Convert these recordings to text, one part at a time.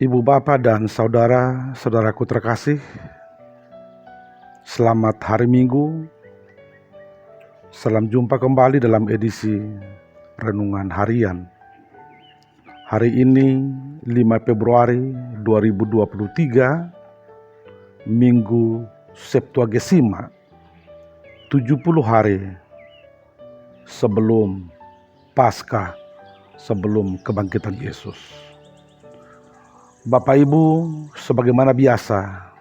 Ibu Bapa dan saudara-saudaraku terkasih, selamat hari Minggu. Salam jumpa kembali dalam edisi Renungan Harian. Hari ini 5 Februari 2023, Minggu Septuagesima, 70 hari sebelum Paskah, sebelum kebangkitan Yesus. Bapak Ibu, sebagaimana biasa,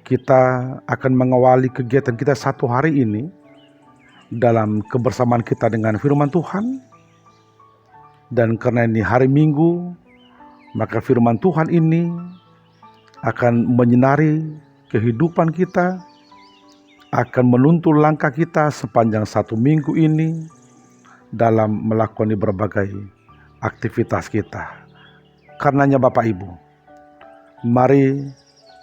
kita akan mengawali kegiatan kita satu hari ini dalam kebersamaan kita dengan firman Tuhan. Dan karena ini hari Minggu, maka firman Tuhan ini akan menyinari kehidupan kita, akan menuntun langkah kita sepanjang satu minggu ini dalam melakukan berbagai aktivitas kita. Karenanya Bapak Ibu, mari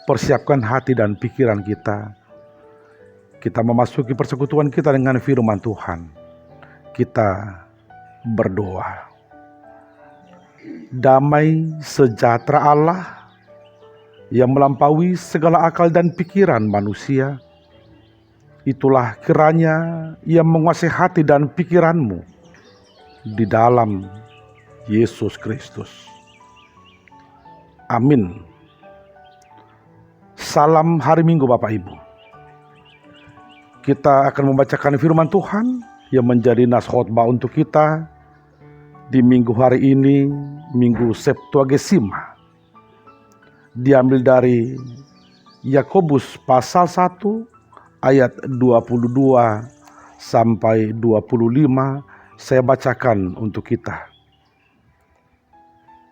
persiapkan hati dan pikiran kita. Kita memasuki persekutuan kita dengan firman Tuhan. Kita berdoa. Damai sejahtera Allah yang melampaui segala akal dan pikiran manusia, itulah kiranya yang menguasai hati dan pikiranmu di dalam Yesus Kristus. Amin. Salam hari Minggu Bapak Ibu. Kita akan membacakan firman Tuhan yang menjadi nas khotbah untuk kita di minggu hari ini, Minggu Septuagesima. Diambil dari Yakobus pasal 1 ayat 22 sampai 25, saya bacakan untuk kita.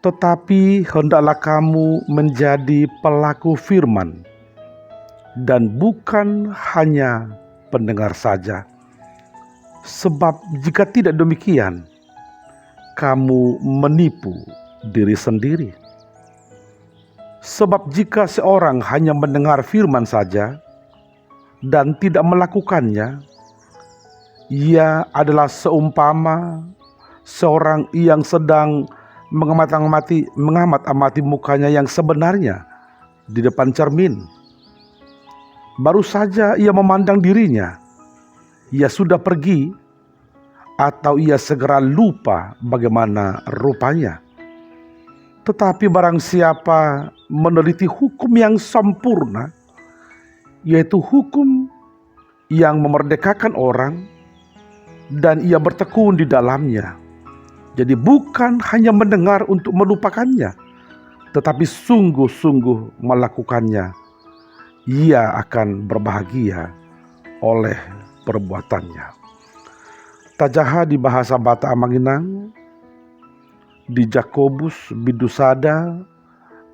Tetapi hendaklah kamu menjadi pelaku firman, dan bukan hanya pendengar saja. Sebab jika tidak demikian, kamu menipu diri sendiri. Sebab jika seorang hanya mendengar firman saja dan tidak melakukannya, ia adalah seumpama seorang yang sedang mengamat-amati mukanya yang sebenarnya di depan cermin. Baru saja ia memandang dirinya, ia sudah pergi, atau ia segera lupa bagaimana rupanya. Tetapi barang siapa meneliti hukum yang sempurna, yaitu hukum yang memerdekakan orang, dan ia bertekun di dalamnya, jadi bukan hanya mendengar untuk melupakannya, tetapi sungguh-sungguh melakukannya, ia akan berbahagia oleh perbuatannya. Tajaha di bahasa Bata Amanginang, di Jakobus Bidusada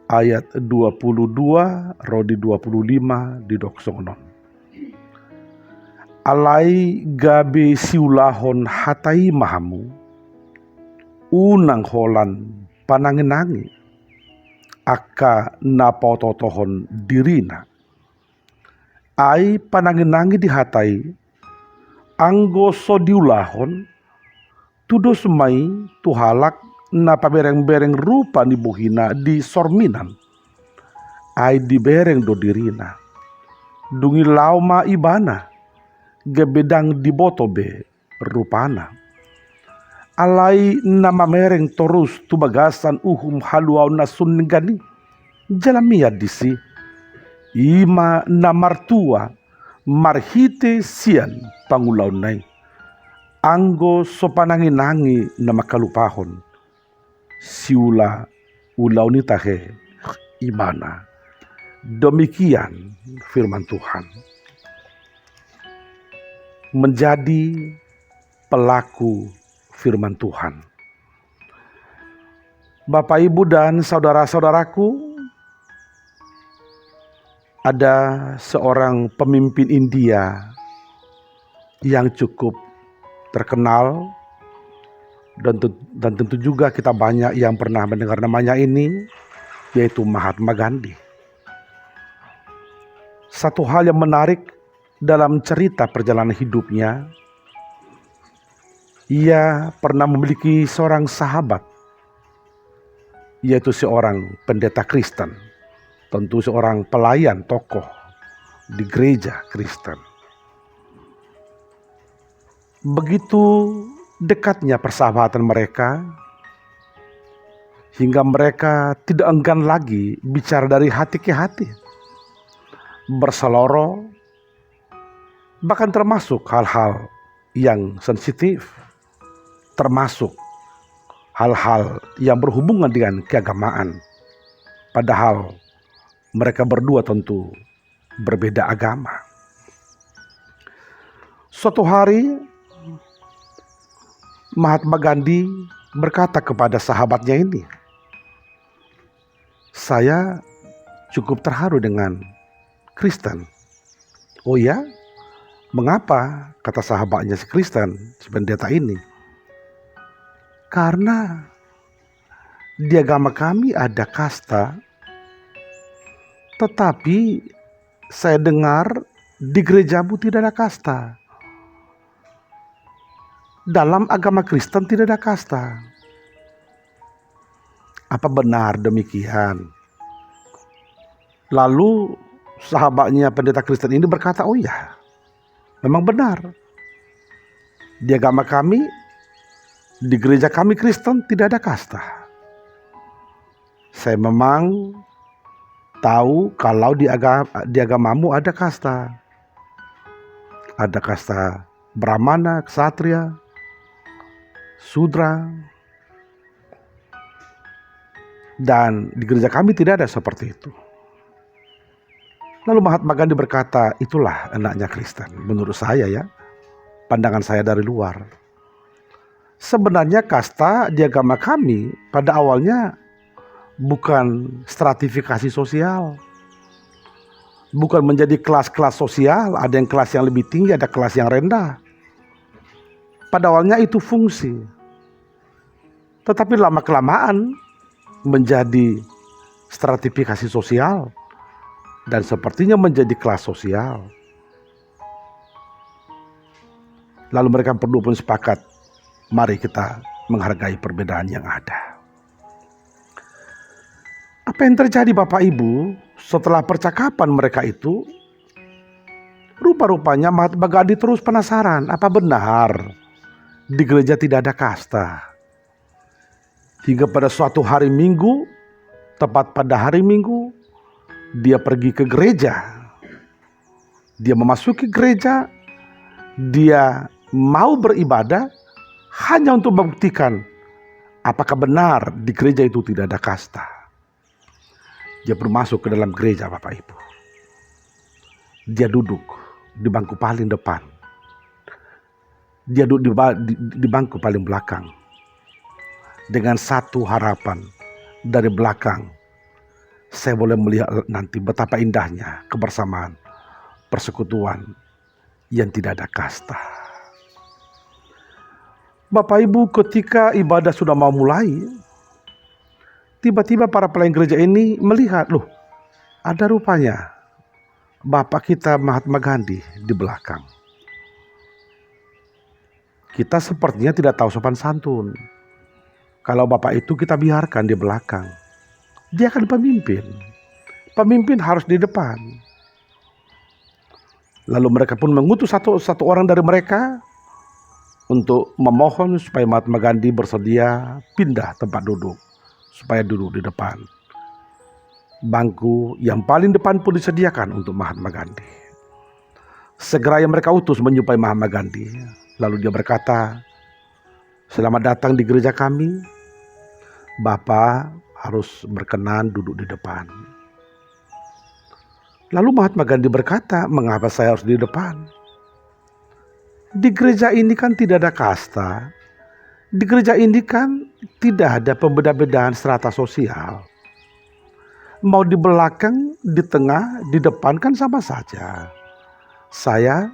ayat 22, rodi 25 di Doksongnon. Alai gabe siulahon hatai mahamu, unang holan pananginangi, aka napototohon dirina. Ai pananginangi dihatai, anggo sodiulahon, tudo semai tuhalak napa bereng-bereng rupa ni buhina di sorminan. Ai di bereng do dirina. Dungi lauma ibana, gebedang di botobe rupana. Alai nama mereng torus tu bagasan uhum haluau nasun gani jalamia disi ima namartua marhite sian pangulau nai anggo sopanangi-nangi nama kalupahon siula ulau nitahe imana. Demikian firman Tuhan. Menjadi pelaku firman Tuhan. Bapak, Ibu, dan saudara-saudaraku, ada seorang pemimpin India yang cukup terkenal, dan tentu juga kita banyak yang pernah mendengar namanya ini, yaitu Mahatma Gandhi. Satu hal yang menarik dalam cerita perjalanan hidupnya, ia pernah memiliki seorang sahabat yaitu seorang pendeta Kristen, tentu seorang pelayan tokoh di gereja Kristen. Begitu dekatnya persahabatan mereka, hingga mereka tidak enggan lagi bicara dari hati ke hati, berseloroh, bahkan termasuk hal-hal yang sensitif, termasuk hal-hal yang berhubungan dengan keagamaan. Padahal mereka berdua tentu berbeda agama. Suatu hari Mahatma Gandhi berkata kepada sahabatnya ini, "Saya cukup terharu dengan Kristen." "Oh ya? Mengapa?" kata sahabatnya si Kristen, si pendeta ini. "Karena di agama kami ada kasta, tetapi saya dengar di gerejamu tidak ada kasta. Dalam agama Kristen tidak ada kasta. Apa benar demikian?" Lalu sahabatnya pendeta Kristen ini berkata, "Oh ya, memang benar. Di agama kami, di gereja kami Kristen tidak ada kasta. Saya memang tahu kalau di agamamu ada kasta. Ada kasta Brahmana, Ksatria, Sudra. Dan di gereja kami tidak ada seperti itu." Lalu Mahatma Gandhi berkata, "Itulah enaknya Kristen menurut saya ya, pandangan saya dari luar. Sebenarnya kasta di agama kami pada awalnya bukan stratifikasi sosial, bukan menjadi kelas-kelas sosial, ada yang kelas yang lebih tinggi, ada kelas yang rendah. Pada awalnya itu fungsi, tetapi lama-kelamaan menjadi stratifikasi sosial dan sepertinya menjadi kelas sosial. Lalu mereka berdua pun sepakat, mari kita menghargai perbedaan yang ada." Apa yang terjadi Bapak Ibu setelah percakapan mereka itu? Rupa-rupanya Mahatma Gandhi terus penasaran, apa benar di gereja tidak ada kasta? Hingga pada suatu hari Minggu, tepat pada hari Minggu, dia pergi ke gereja. Dia memasuki gereja, dia mau beribadah hanya untuk membuktikan apakah benar di gereja itu tidak ada kasta. Dia masuk ke dalam gereja Bapak Ibu. Dia duduk di bangku paling depan. Dia duduk di bangku paling belakang. Dengan satu harapan dari belakang, saya boleh melihat nanti betapa indahnya kebersamaan, persekutuan yang tidak ada kasta. Bapak Ibu, ketika ibadah sudah mau mulai, tiba-tiba para pelayan gereja ini melihat, loh, ada rupanya Bapak kita Mahatma Gandhi di belakang. Kita sepertinya tidak tahu sopan santun. Kalau Bapak itu kita biarkan di belakang. Dia kan pemimpin. Pemimpin harus di depan. Lalu mereka pun mengutus satu orang dari mereka untuk memohon supaya Mahatma Gandhi bersedia pindah tempat duduk, supaya duduk di depan. Bangku yang paling depan pun disediakan untuk Mahatma Gandhi. Segera yang mereka utus menjumpai Mahatma Gandhi. Lalu dia berkata, "Selamat datang di gereja kami. Bapak harus berkenan duduk di depan." Lalu Mahatma Gandhi berkata, "Mengapa saya harus di depan? Di gereja ini kan tidak ada kasta. Di gereja ini kan tidak ada pembeda-bedaan strata sosial. Mau di belakang, di tengah, di depan kan sama saja. Saya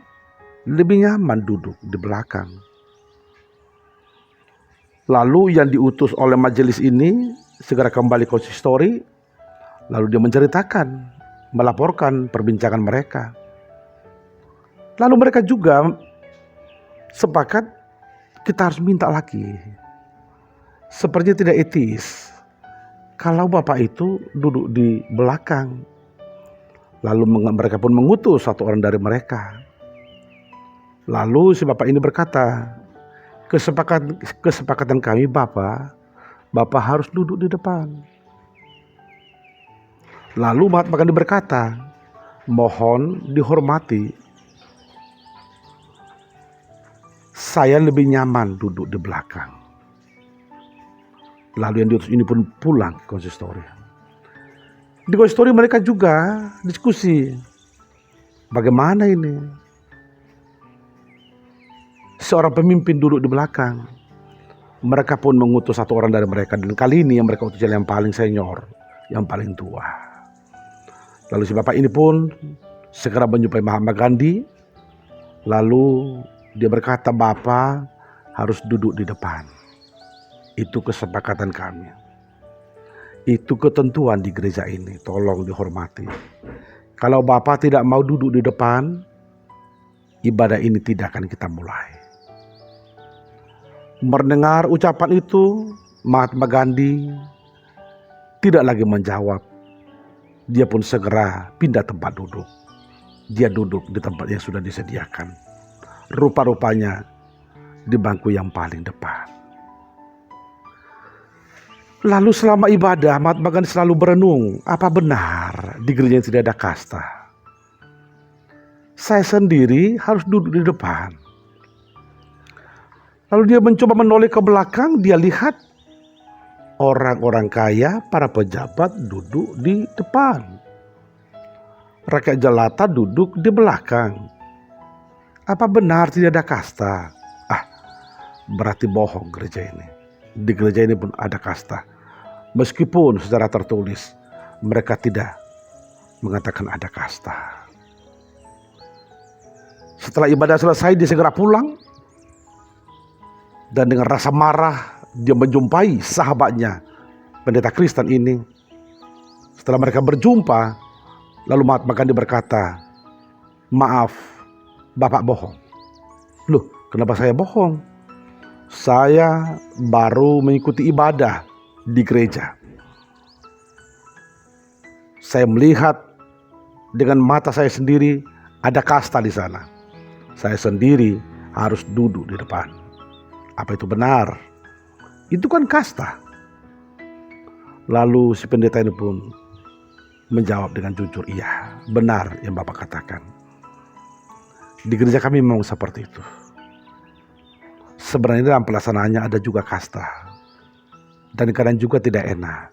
lebih nyaman duduk di belakang." Lalu yang diutus oleh majelis ini segera kembali ke konsistori. Lalu dia menceritakan, melaporkan perbincangan mereka. Lalu mereka juga sepakat, kita harus minta lagi. Sepertinya tidak etis kalau bapak itu duduk di belakang. Lalu mereka pun mengutus satu orang dari mereka. Lalu si bapak ini berkata, kesepakatan kami bapak harus duduk di depan. Lalu Mahatma Gandhi berkata, mohon dihormati, saya lebih nyaman duduk di belakang. Lalu yang diutus ini pun pulang ke konsistori. Di konsistori mereka juga diskusi, bagaimana ini? Seorang pemimpin duduk di belakang. Mereka pun mengutus satu orang dari mereka, dan kali ini yang mereka utus yang paling senior, yang paling tua. Lalu si bapak ini pun segera menjumpai Mahatma Gandhi. Lalu dia berkata, bapak harus duduk di depan. Itu kesepakatan kami. Itu ketentuan di gereja ini, tolong dihormati. Kalau bapak tidak mau duduk di depan, ibadah ini tidak akan kita mulai. Mendengar ucapan itu, Mahatma Gandhi tidak lagi menjawab. Dia pun segera pindah tempat duduk. Dia duduk di tempat yang sudah disediakan. Rupa-rupanya di bangku yang paling depan. Lalu selama ibadah, Mahatma Gandhi selalu berenung, apa benar di gereja yang tidak ada kasta? Saya sendiri harus duduk di depan. Lalu dia mencoba menoleh ke belakang, dia lihat orang-orang kaya, para pejabat duduk di depan. Rakyat jelata duduk di belakang. Apa benar tidak ada kasta? Berarti bohong gereja ini. Di gereja ini pun ada kasta. Meskipun secara tertulis mereka tidak mengatakan ada kasta. Setelah ibadah selesai, dia segera pulang. Dan dengan rasa marah dia menjumpai sahabatnya, pendeta Kristen ini. Setelah mereka berjumpa, lalu Mahatma Gandhi berkata, maaf, bapak bohong. Loh, kenapa saya bohong? Saya baru mengikuti ibadah di gereja. Saya melihat dengan mata saya sendiri ada kasta di sana. Saya sendiri harus duduk di depan. Apa itu benar? Itu kan kasta. Lalu si pendeta ini pun menjawab dengan jujur, iya, benar yang bapak katakan. Di gereja kami memang seperti itu. Sebenarnya dalam pelaksanaannya ada juga kasta. Dan kadang juga tidak enak.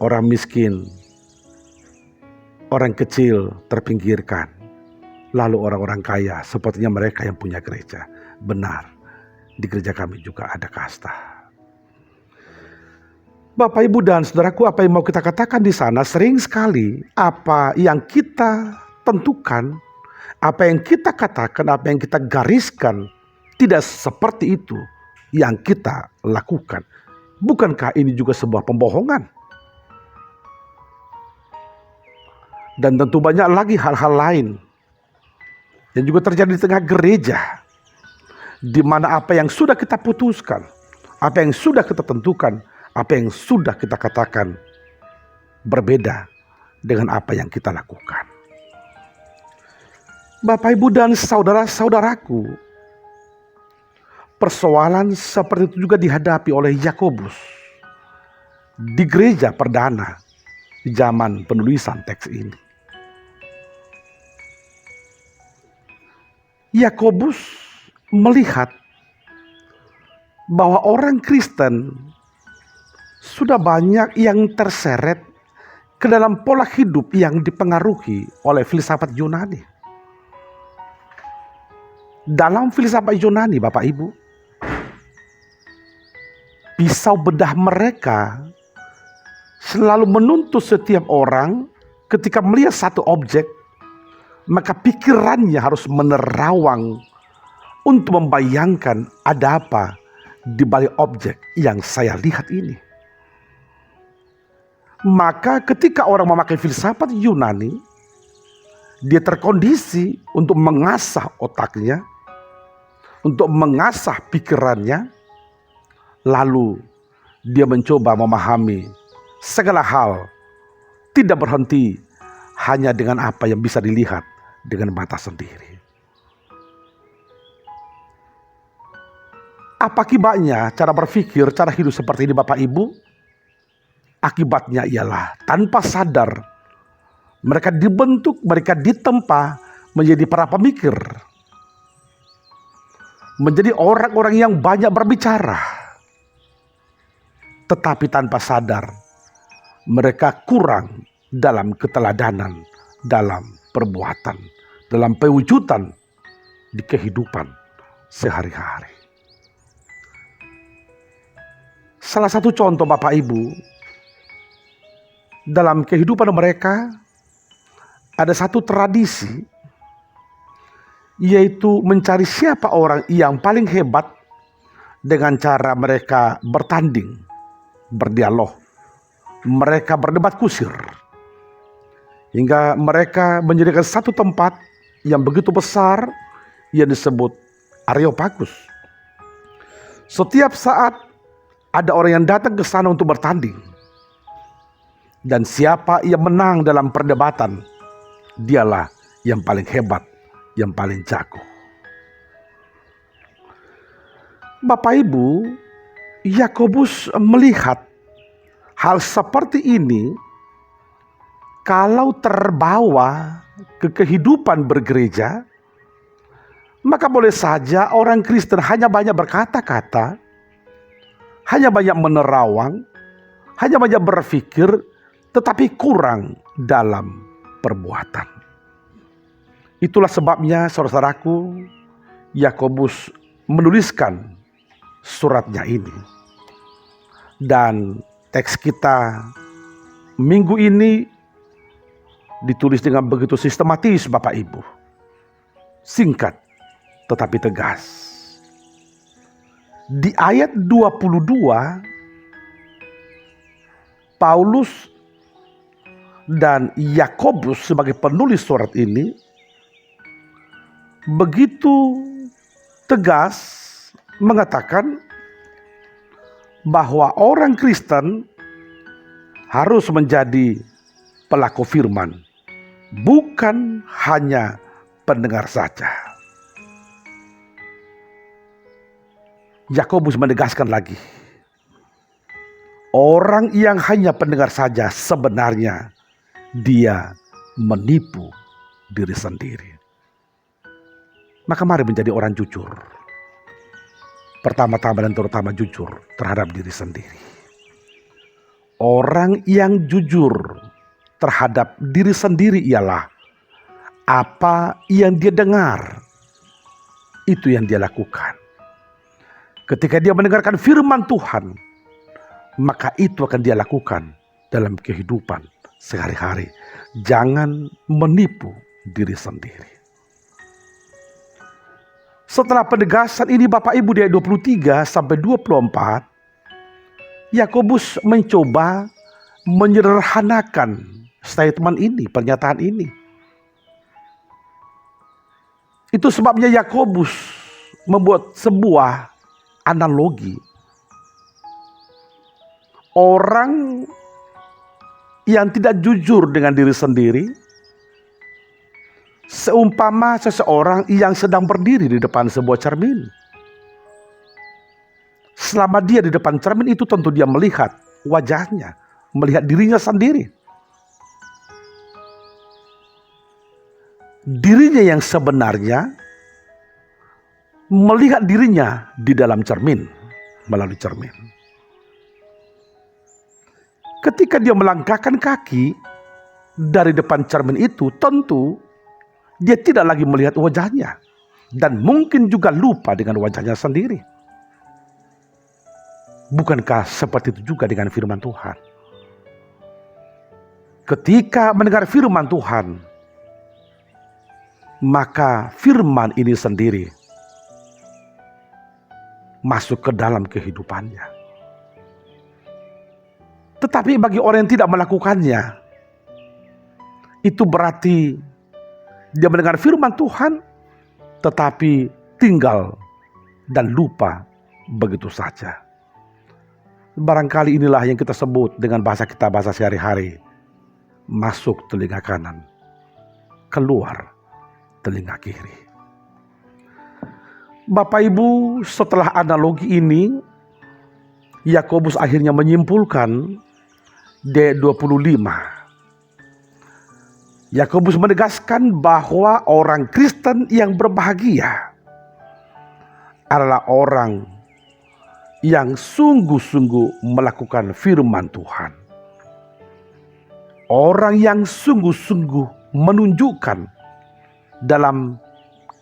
Orang miskin, orang kecil terpinggirkan. Lalu orang-orang kaya, sepertinya mereka yang punya gereja. Benar, di gereja kami juga ada kasta. Bapak, Ibu, dan saudaraku, apa yang mau kita katakan di sana, sering sekali apa yang kita tentukan, apa yang kita katakan, apa yang kita gariskan, tidak seperti itu yang kita lakukan. Bukankah ini juga sebuah pembohongan? Dan tentu banyak lagi hal-hal lain yang juga terjadi di tengah gereja, di mana apa yang sudah kita putuskan, apa yang sudah kita tentukan, apa yang sudah kita katakan berbeda dengan apa yang kita lakukan. Bapak, Ibu, dan saudara-saudaraku, persoalan seperti itu juga dihadapi oleh Yakobus di gereja perdana di zaman penulisan teks ini. Yakobus melihat bahwa orang Kristen sudah banyak yang terseret ke dalam pola hidup yang dipengaruhi oleh filsafat Yunani. Dalam filsafat Yunani, Bapak Ibu, pisau bedah mereka selalu menuntut setiap orang ketika melihat satu objek, maka pikirannya harus menerawang untuk membayangkan ada apa di balik objek yang saya lihat ini. Maka ketika orang memakai filsafat Yunani, dia terkondisi untuk mengasah otaknya, untuk mengasah pikirannya, lalu dia mencoba memahami segala hal, tidak berhenti hanya dengan apa yang bisa dilihat dengan mata sendiri. Apa akibatnya cara berpikir, cara hidup seperti ini Bapak Ibu? Akibatnya ialah tanpa sadar mereka dibentuk, mereka ditempa menjadi para pemikir, menjadi orang-orang yang banyak berbicara, tetapi tanpa sadar mereka kurang dalam keteladanan, dalam perbuatan, dalam pewujudan di kehidupan sehari-hari. Salah satu contoh Bapak Ibu, dalam kehidupan mereka ada satu tradisi, yaitu mencari siapa orang yang paling hebat dengan cara mereka bertanding, berdialog, mereka berdebat kusir, hingga mereka menjadikan satu tempat yang begitu besar yang disebut Areopagus. Setiap saat ada orang yang datang ke sana untuk bertanding, dan siapa yang menang dalam perdebatan, dialah yang paling hebat, yang paling jago. Bapak Ibu, Yakobus melihat hal seperti ini kalau terbawa ke kehidupan bergereja, maka boleh saja orang Kristen hanya banyak berkata-kata, hanya banyak menerawang, hanya banyak berpikir, tetapi kurang dalam perbuatan. Itulah sebabnya saudaraku, Yakobus menuliskan suratnya ini. Dan teks kita minggu ini ditulis dengan begitu sistematis Bapak Ibu. Singkat tetapi tegas. Di ayat 22, Paulus dan Yakobus sebagai penulis surat ini begitu tegas mengatakan bahwa orang Kristen harus menjadi pelaku firman, bukan hanya pendengar saja. Yakobus menegaskan lagi, orang yang hanya pendengar saja sebenarnya dia menipu diri sendiri. Maka mari menjadi orang jujur. Pertama-tama dan terutama jujur terhadap diri sendiri. Orang yang jujur terhadap diri sendiri ialah apa yang dia dengar, itu yang dia lakukan. Ketika dia mendengarkan firman Tuhan, maka itu akan dia lakukan dalam kehidupan sehari-hari. Jangan menipu diri sendiri. Setelah penegasan ini Bapak Ibu di ayat 23 sampai 24, Yakobus mencoba menyederhanakan statement ini, pernyataan ini. Itu sebabnya Yakobus membuat sebuah analogi. Orang yang tidak jujur dengan diri sendiri seumpama seseorang yang sedang berdiri di depan sebuah cermin. Selama dia di depan cermin itu tentu dia melihat wajahnya, melihat dirinya sendiri. Dirinya yang sebenarnya melihat dirinya di dalam cermin, melalui cermin. Ketika dia melangkahkan kaki dari depan cermin itu, tentu dia tidak lagi melihat wajahnya. Dan mungkin juga lupa dengan wajahnya sendiri. Bukankah seperti itu juga dengan firman Tuhan? Ketika mendengar firman Tuhan, maka firman ini sendiri masuk ke dalam kehidupannya. Tetapi bagi orang yang tidak melakukannya, itu berarti dia mendengar firman Tuhan, tetapi tinggal dan lupa begitu saja. Barangkali inilah yang kita sebut dengan bahasa kita, bahasa sehari-hari, masuk telinga kanan, keluar telinga kiri. Bapak Ibu, setelah analogi ini, Yakobus akhirnya menyimpulkan D25. Yakobus menegaskan bahwa orang Kristen yang berbahagia adalah orang yang sungguh-sungguh melakukan firman Tuhan. Orang yang sungguh-sungguh menunjukkan dalam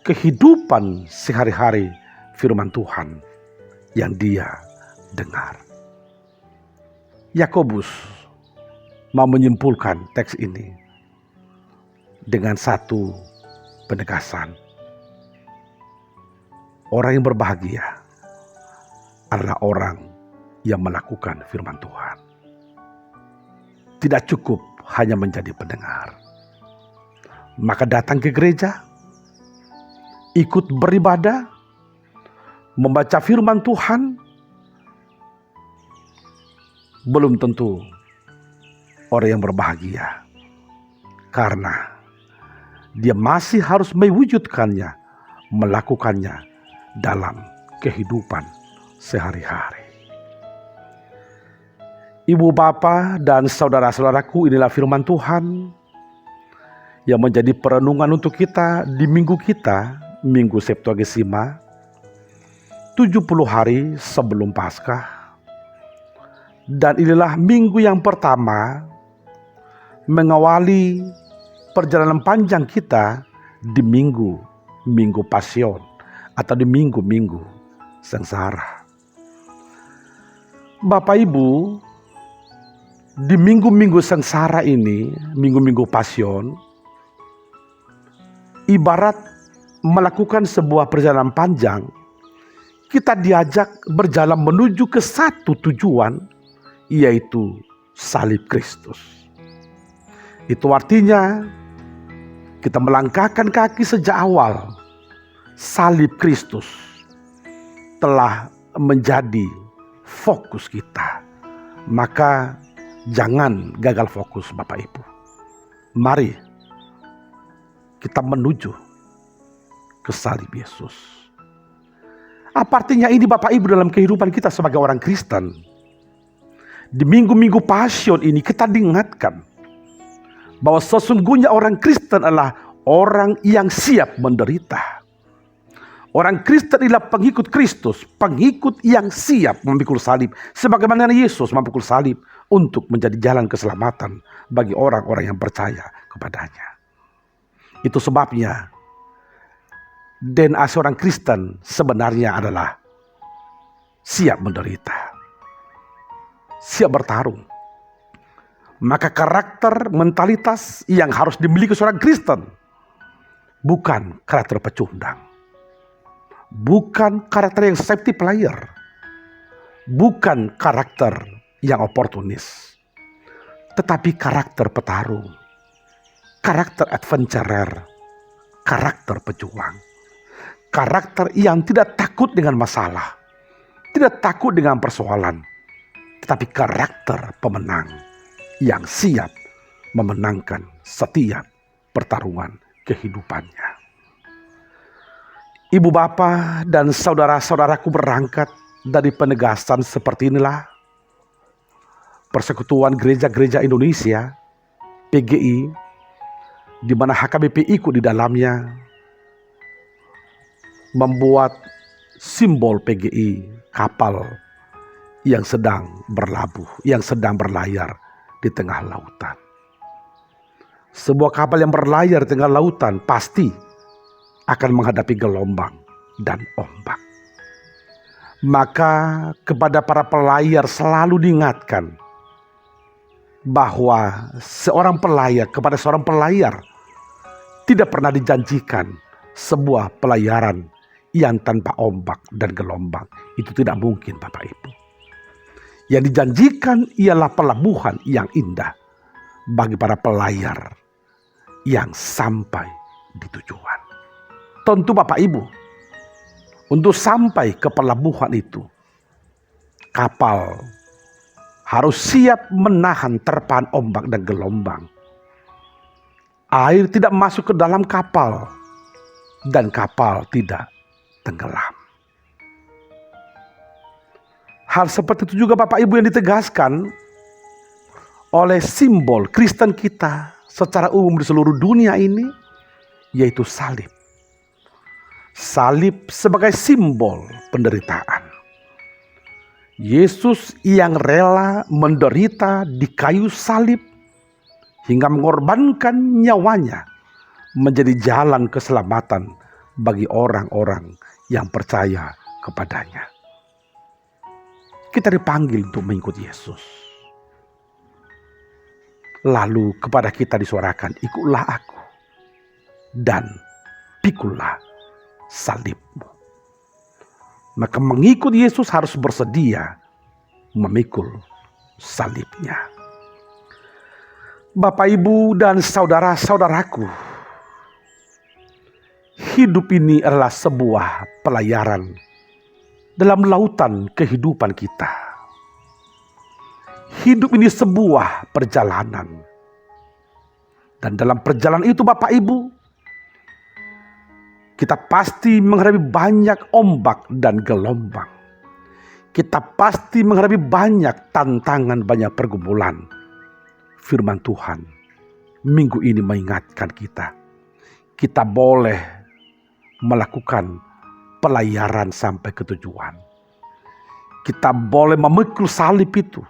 kehidupan sehari-hari firman Tuhan yang dia dengar. Yakobus mau menyimpulkan teks ini dengan satu penegasan. Orang yang berbahagia adalah orang yang melakukan firman Tuhan. Tidak cukup hanya menjadi pendengar. Maka datang ke gereja, ikut beribadah, membaca firman Tuhan, belum tentu orang yang berbahagia. Karena dia masih harus mewujudkannya, melakukannya dalam kehidupan sehari-hari. Ibu, bapak, dan saudara-saudaraku, inilah firman Tuhan yang menjadi perenungan untuk kita di minggu kita, Minggu Septuagesima, 70 hari sebelum Paskah. Dan inilah minggu yang pertama mengawali perjalanan panjang kita di minggu Pasion atau di minggu sengsara. Bapak Ibu, di minggu sengsara ini, minggu Pasion, ibarat melakukan sebuah perjalanan panjang, kita diajak berjalan menuju ke satu tujuan, yaitu salib Kristus. Itu artinya kita melangkahkan kaki sejak awal. Salib Kristus telah menjadi fokus kita. Maka jangan gagal fokus, Bapak Ibu. Mari kita menuju ke salib Yesus. Apa artinya ini, Bapak Ibu, dalam kehidupan kita sebagai orang Kristen? Di minggu Pasion ini kita diingatkan bahwa sesungguhnya orang Kristen adalah orang yang siap menderita. Orang Kristen adalah pengikut Kristus, pengikut yang siap memikul salib, sebagaimana Yesus memikul salib untuk menjadi jalan keselamatan bagi orang-orang yang percaya kepadanya. Itu sebabnya DNA seorang Kristen sebenarnya adalah siap menderita, siap bertarung. Maka karakter, mentalitas yang harus dimiliki seorang Kristen bukan karakter pecundang, bukan karakter yang safety player, bukan karakter yang oportunis, tetapi karakter petarung, karakter adventurer, karakter pejuang, karakter yang tidak takut dengan masalah, tidak takut dengan persoalan, tetapi karakter pemenang yang siap memenangkan setiap pertarungan kehidupannya. Ibu, bapak, dan saudara-saudaraku, berangkat dari penegasan seperti inilah Persekutuan Gereja-Gereja Indonesia, PGI, di mana HKBP ikut di dalamnya, membuat simbol PGI, kapal yang sedang berlabuh, yang sedang berlayar di tengah lautan. Sebuah kapal yang berlayar di tengah lautan pasti akan menghadapi gelombang dan ombak. Maka kepada para pelayar selalu diingatkan bahwa kepada seorang pelayar tidak pernah dijanjikan sebuah pelayaran yang tanpa ombak dan gelombang. Itu tidak mungkin, Bapak Ibu. Yang dijanjikan ialah pelabuhan yang indah bagi para pelayar yang sampai di tujuan. Tentu Bapak Ibu, untuk sampai ke pelabuhan itu, kapal harus siap menahan terpaan ombak dan gelombang. Air tidak masuk ke dalam kapal dan kapal tidak tenggelam. Hal seperti itu juga Bapak Ibu yang ditegaskan oleh simbol Kristen kita secara umum di seluruh dunia ini, yaitu salib. Salib sebagai simbol penderitaan. Yesus yang rela menderita di kayu salib hingga mengorbankan nyawanya menjadi jalan keselamatan bagi orang-orang yang percaya kepadanya. Kita dipanggil untuk mengikuti Yesus. Lalu kepada kita disuarakan, ikutlah aku dan pikulah salibmu. Maka mengikut Yesus harus bersedia memikul salibnya. Bapak, Ibu, dan saudara-saudaraku, hidup ini adalah sebuah pelayaran dalam lautan kehidupan kita. Hidup ini sebuah perjalanan. Dan dalam perjalanan itu Bapak Ibu, kita pasti menghadapi banyak ombak dan gelombang. Kita pasti menghadapi banyak tantangan, banyak pergumulan. Firman Tuhan minggu ini mengingatkan kita, kita boleh melakukan pelayaran sampai ke tujuan. Kita boleh memikul salib itu.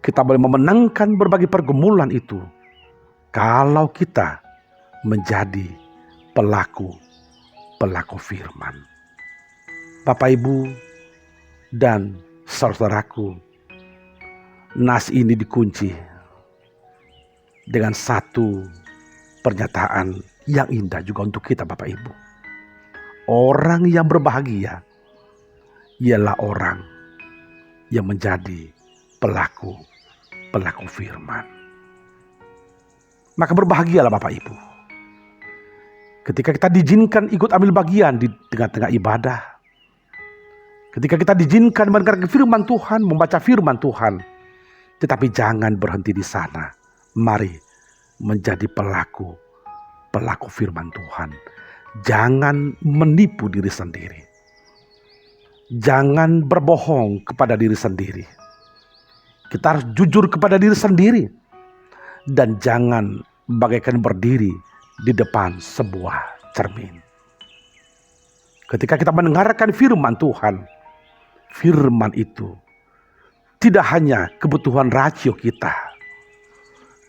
Kita boleh memenangkan berbagai pergumulan itu. Kalau kita menjadi pelaku firman. Bapak, Ibu, dan saudaraku, nas ini dikunci dengan satu pernyataan yang indah juga untuk kita Bapak Ibu. Orang yang berbahagia ialah orang yang menjadi pelaku firman. Maka berbahagialah Bapak Ibu ketika kita diizinkan ikut ambil bagian di tengah-tengah ibadah. Ketika kita diizinkan mendengarkan firman Tuhan, membaca firman Tuhan. Tetapi jangan berhenti di sana. Mari menjadi pelaku firman Tuhan. Jangan menipu diri sendiri. Jangan berbohong kepada diri sendiri. Kita harus jujur kepada diri sendiri. Dan jangan bagaikan berdiri di depan sebuah cermin. Ketika kita mendengarkan firman Tuhan, firman itu tidak hanya kebutuhan rasio kita.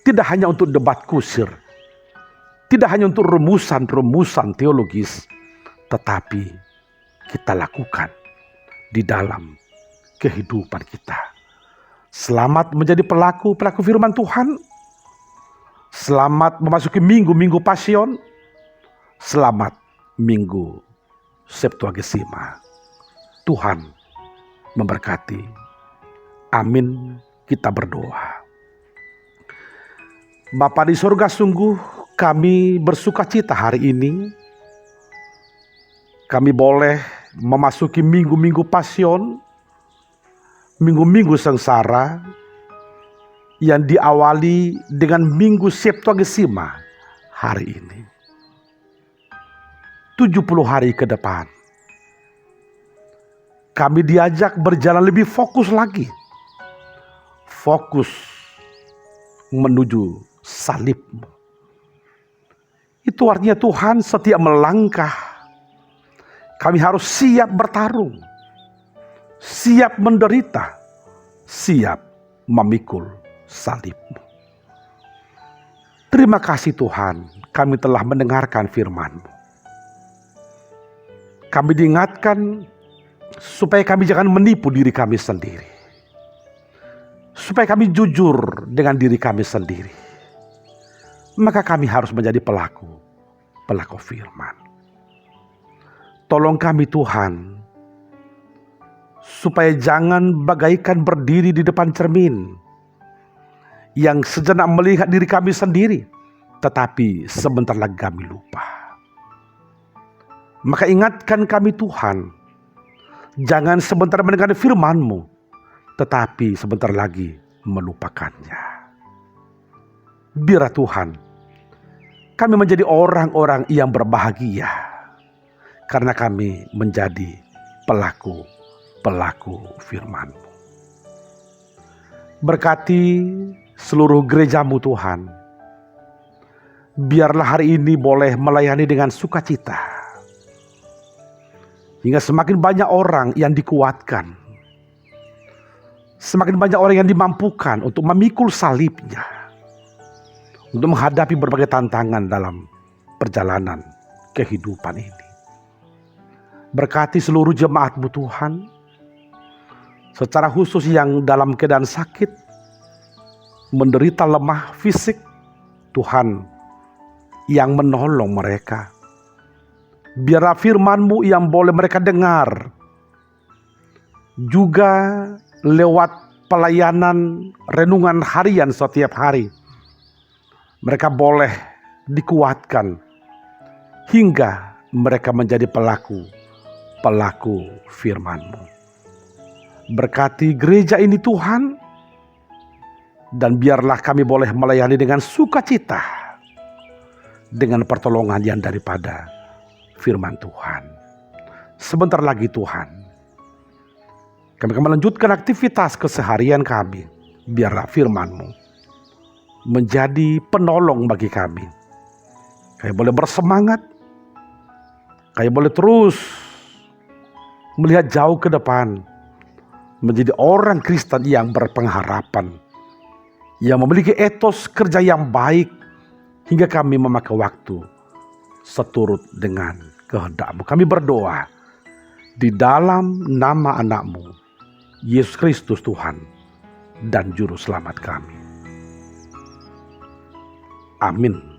Tidak hanya untuk debat kusir. Tidak hanya untuk rumusan-rumusan teologis. Tetapi kita lakukan di dalam kehidupan kita. Selamat menjadi pelaku firman Tuhan. Selamat memasuki minggu-minggu Pasion. Selamat minggu Septuagesima. Tuhan memberkati. Amin. Kita berdoa. Bapa di surga, sungguh kami bersuka cita hari ini. Kami boleh memasuki minggu-minggu Pasion, minggu-minggu sengsara yang diawali dengan minggu Septuagesima hari ini. 70 hari ke depan kami diajak berjalan lebih fokus lagi. Fokus menuju salib-Mu. Itu artinya Tuhan, setiap melangkah kami harus siap bertarung, siap menderita, siap memikul salib-Mu. Terima kasih Tuhan, kami telah mendengarkan firman-Mu. Kami diingatkan supaya kami jangan menipu diri kami sendiri. Supaya kami jujur dengan diri kami sendiri. Maka kami harus menjadi pelaku firman. Tolong kami Tuhan, supaya jangan bagaikan berdiri di depan cermin yang sejenak melihat diri kami sendiri, tetapi sebentar lagi kami lupa. Maka ingatkan kami Tuhan, jangan sebentar mendengar firman-Mu, tetapi sebentar lagi melupakannya. Biar Tuhan, kami menjadi orang-orang yang berbahagia karena kami menjadi pelaku firman-Mu. Berkati seluruh gereja-Mu Tuhan. Biarlah hari ini boleh melayani dengan sukacita. Hingga semakin banyak orang yang dikuatkan. Semakin banyak orang yang dimampukan untuk memikul salibnya. Untuk menghadapi berbagai tantangan dalam perjalanan kehidupan ini. Berkati seluruh jemaat-Mu Tuhan. Secara khusus yang dalam keadaan sakit, menderita lemah fisik, Tuhan yang menolong mereka. Biarlah firman-Mu yang boleh mereka dengar, juga lewat pelayanan renungan harian setiap hari, mereka boleh dikuatkan hingga mereka menjadi pelaku firman-Mu. Berkati gereja ini Tuhan, dan biarlah kami boleh melayani dengan sukacita, dengan pertolongan yang daripada firman Tuhan. Sebentar lagi Tuhan, kami akan melanjutkan aktivitas keseharian kami. Biarlah firman-Mu menjadi penolong bagi kami. Kami boleh bersemangat, kami boleh terus melihat jauh ke depan, menjadi orang Kristen yang berpengharapan, yang memiliki etos kerja yang baik, hingga kami memakai waktu seturut dengan kehendak-Mu. Kami berdoa di dalam nama anak-Mu, Yesus Kristus Tuhan dan Juru Selamat kami. Amin.